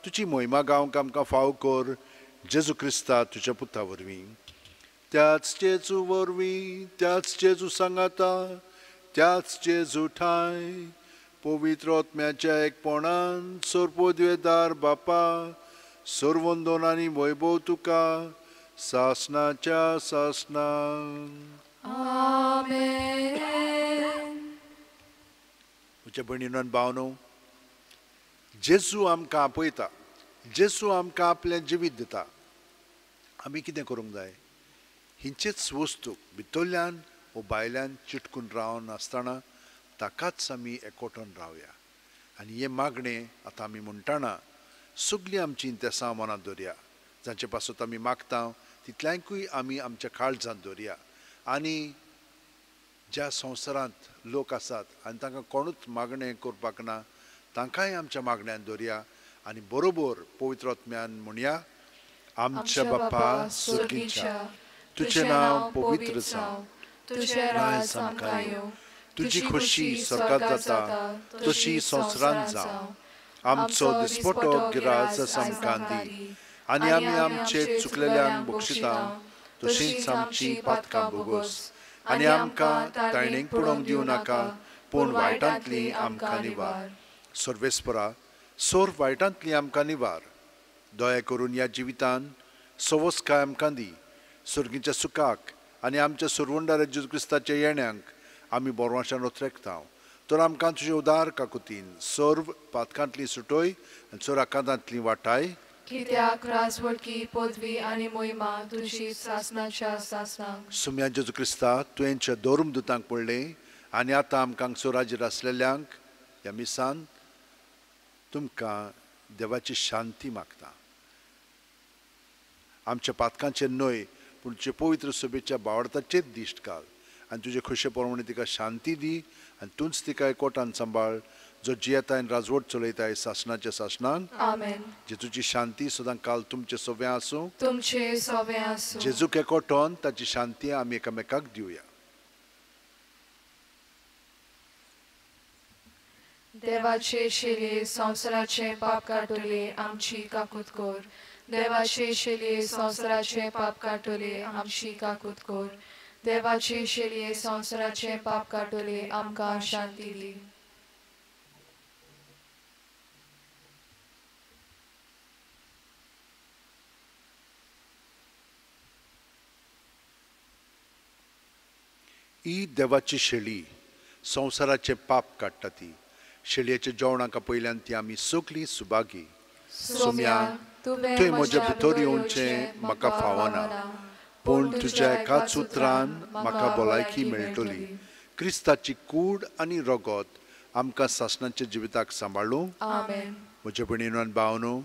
तुजी मोहिमा गावंक आमकां फाव कर. जेजू क्रिस्ता तुज्या पुता वरवीं, त्याच जेजू वरवीं, त्याच जेजू सांगाता, त्याच जेजू ठाय, पवित्र आत्म्याच्या एकपणान सोरपोद्वेदार बापा, सर्वंदोन आनी वैभव तुका सासणाच्या सासणा. आमेन. म्हज्या भयणीनो आनी भावनो, जेजू आमकां आपयता, जेजू आमकां आपलें जिवीत दिता. आमी कितें करूंक जाय? हिंचेच वस्तूक भितरल्यान वो भायल्यान चिटकून रावन आसतना ताकाच आमी एकवटून रावया. आनी हे मागणें आतां आमी म्हणटाना सगळीं आमची इंतेसां मनांत दवरया. जांचे पासत आमी मागता तितल्यांकूय आमी आमच्या काळजांत दवरया. आनी ज्या संवसारांत लोक आसात आनी तांकां कोणूच मागणें करपाक ना, तांकांय आमच्या मागण्यांत दवरया. आनी बरोबर पवित्र आत्म्यान म्हणया, आमच्या बापा सुर्गीच्या, तुजें नांव पवित्र जावं, तुजें राज आमकां येवं, तुजी खोशी स्वर्गांत जाता तशी संवसारांत जावं. आमचो दिसपटो गिराज आमकां दी, आनी आमी आमचे चुकलेल्यांक बक्षिता तशींच आमची पातकां भोगोस. आनी आमकां तायणेक पडोवंक दिवं नाका, पूण वायटांतली आमकां निवार. सर्वेस्परा, सोर वायटांतली आमकां निवार. दया करून ह्या जिवितान सवस्काय आमकां दी. सुर्गीच्या सुखाक आनी आमच्या सुरवंडार जेजू क्रिस्ताच्या येण्याक आमी बोरवाशान उतरेकता. तर आमकां तुजे उदार काकुतीन सर्व पातकांतली सुटोय आनी चोर आकांतांतली वाटाय. कित्याक राजवडकी पदवी आनी मोहिमा तुजी सासणाच्या सासणांक. सुम्या जेजू क्रिस्ता तुवेंच्या दोरूम दुतांक पडलें आनी आतां आमकां सोराजेर आसलेल्यांक ह्या मिसान तुमकां देवाची शांती मागता. आमच्या पातकांचेर न्हय पूण तुजे पवित्र सभेच्या बावडताचेर दिश्ट घाल आनी तुजे खुशे प्रमाणे तिका शांती दी आनी तूंच तिका एकवटान सांबाळ जो जियेता आनी राजवट चलयताय शासनाच्या शासनाक आमेन. जेजूची शांती सदां काल तुमचे सोबे आसूं तुमचे सोबे आसूं. जेजूक एकवटोन ताची शांती आमी एकामेकाक दिवया. देवाचे शेले संवसाराचे पाप काटोले आमची काकूत कोर. देवाचे शेले संवसाराचे पाप काटोले आमची काकूत कोर. देवाचे शेले संवसाराचे पाप काटोले आमकां शांती दी. ही देवाची शेळी संवसाराचे पाप काडटा ती. शेळयेच्या जेवणाका पयल्यान ती आमी सगळीं सुभागी. सोम्या तुवें म्हज्या भितर येवचें म्हाका फावना पूण तुज्या एकाच उतरान म्हाका भलायकी मेळटली. क्रिस्ताची कूड आनी रगत आमकां सासणाच्या जिविताक सांबाळूं. आमेन. म्हज्या भयणीनो आनी भावनो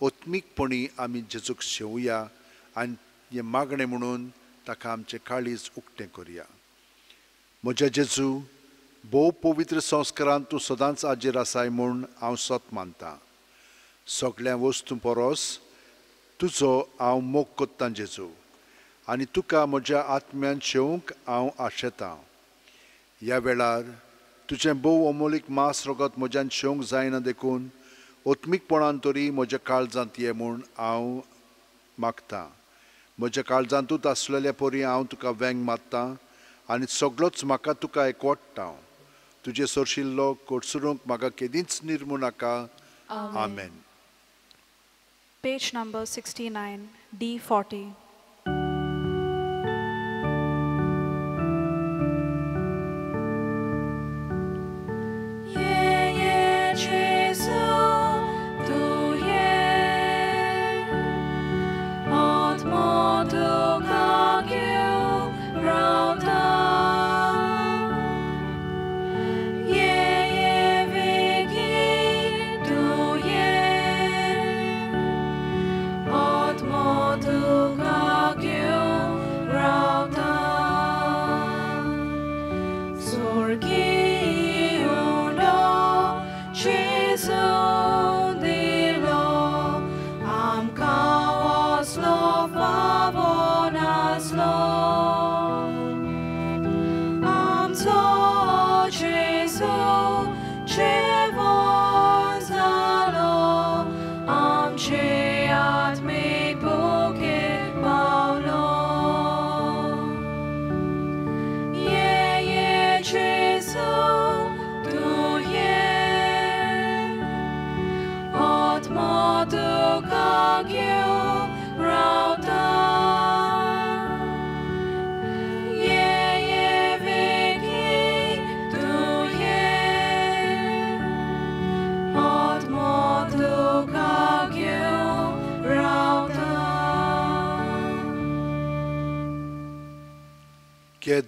ओत्मीकपणी आमी जेजूक शेवया आनी हें मागणें म्हणून ताका आमचें काळीज उक्तें करुया. म्हज्या जेजू भोव पवित्र संस्कारांत तूं सदांच हाजीर आसाय म्हूण हांव सत मानतां. सगळ्या वस्तू परस तुजो हांव मोग कोत्तां जेजू आनी तुका म्हज्या आत्म्यान शेवंक हांव आशेतां. ह्या वेळार तुजें भोव अमोलीक मांस रगत म्हज्यान शेवंक जायना देखून ओत्मीकपणान तरी म्हज्या काळजांत ये म्हूण हांव मागतां. म्हज्या काळजांतूच आसलेल्या परी हांव तुका वेंग मारतां आनी सगळोच म्हाका तुका एकवटता. तुजे सोरशिल्लो कोडसुरूंक म्हाका केदींच निर्मू नाका. आमेन. Page number 69, D40.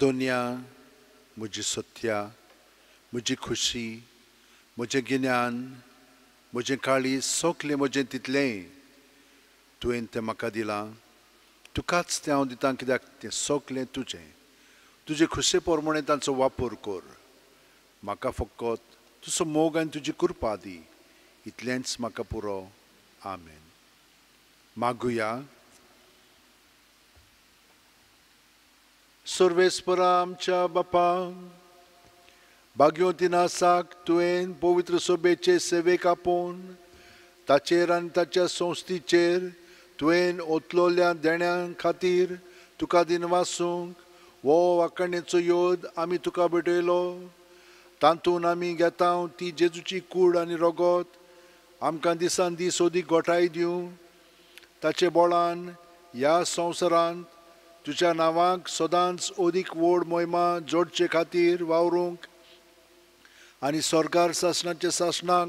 दोनिया म्हजी सत्या म्हजी खुशी म्हजें गिन्यान म्हजें काळीज सगलें म्हजें तितलें तुवें तें म्हाका दिलां. तुकाच तें हांव दितां कित्याक तें सगलें तुजें. तुजे खुशे प्रमाणे तांचो वापर कर. म्हाका फकत तुजो मोग आनी तुजी कृपा दी. इतलेंच म्हाका पुरो. आमेन. मागुया. सर्वेस्परा आमच्या बापा भाग्योतिनासाक तुवें पवित्र सोबेचे सेवेक आपोवन ताचेर आनी ताच्या संस्थेचेर तुवें ओतलोल्या देण्यां खातीर तुका दिनवासूंक वो वाखणेचो योद आमी तुका भेटयलो. तातूंत आमी घेता ती जेजूची कूड आनी रगत आमकां दिसान दीस ओदीक घोटाय दिवं. ताचे बोळान ह्या संवसारांत तुज्या नांवाक सदांच ओदीक व्हड मोहिमा जोडचे खातीर वावरूंक आनी सरकार शासनाच्या शासनाक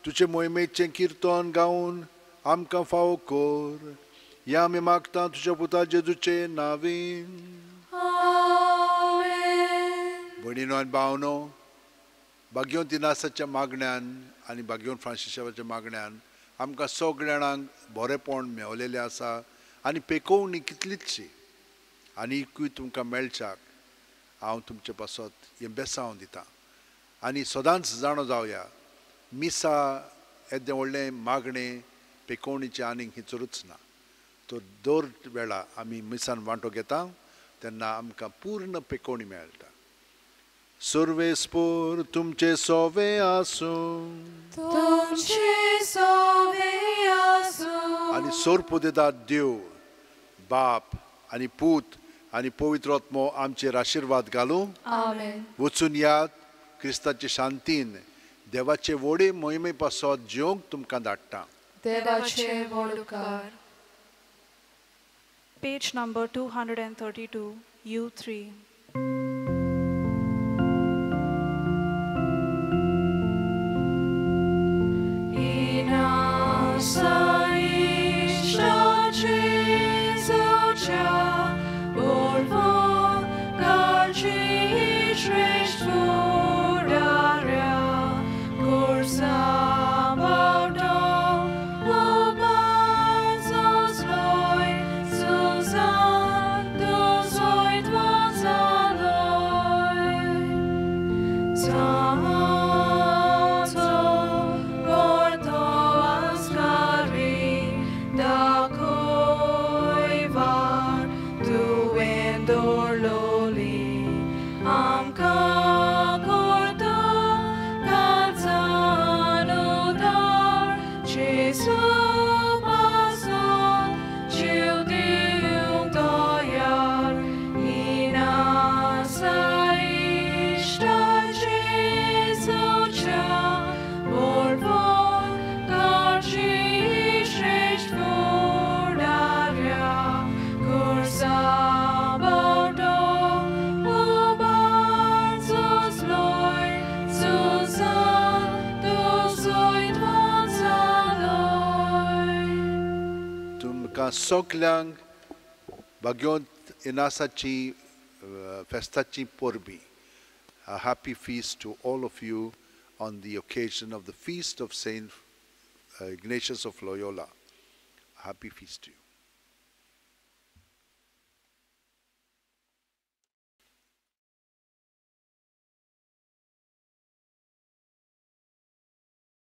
तुजे मोहिमेचें किर्तन गावन आमकां फावो कर. हें आमी मागता तुज्या पुता जेजूचे नांवीन. भयणीनो आनी भावनो भाग्योन तिनासाच्या मागण्यान आनी भाग्योन फ्रांसिसाच्या मागण्यान आमकां सगळ्या जाणांक बरेपण मेवलेलें आसा आनी पेकोवणी कितलीचशी आनी तुमकां मेळच्याक हांव तुमचे पासत हें बेसांव दितां आनी सदांच जाणो जावया मिसा येदें व्हडलें मागणें पेकोवणीचें आनीक हिचरूच ना तो दर वेळा आमी मिसान वांटो घेता तेन्ना आमकां पूर्ण पेकोवणी मेळटा सर्वेस्पोर तुमचे सोवे आसूं तुमचे सोवे आसूं आनी सोर्प दिता देव बाप आनी पूत आनी पवित्र आत्मो आमचेर आशिर्वाद घालूं आमेन वचून यात क्रिस्ताचे शांतीन देवाचे व्हडे मोहिमे पासत जिवंक तुमकां धाडटा देवाचे व्हड उपकार Page number 232, U3. सगल्यांक भाग्योंत इनासाची फेस्ताची परबी A happy feast to all of you on the occasion of the feast of Saint Ignatius of Loyola. A happy feast to you.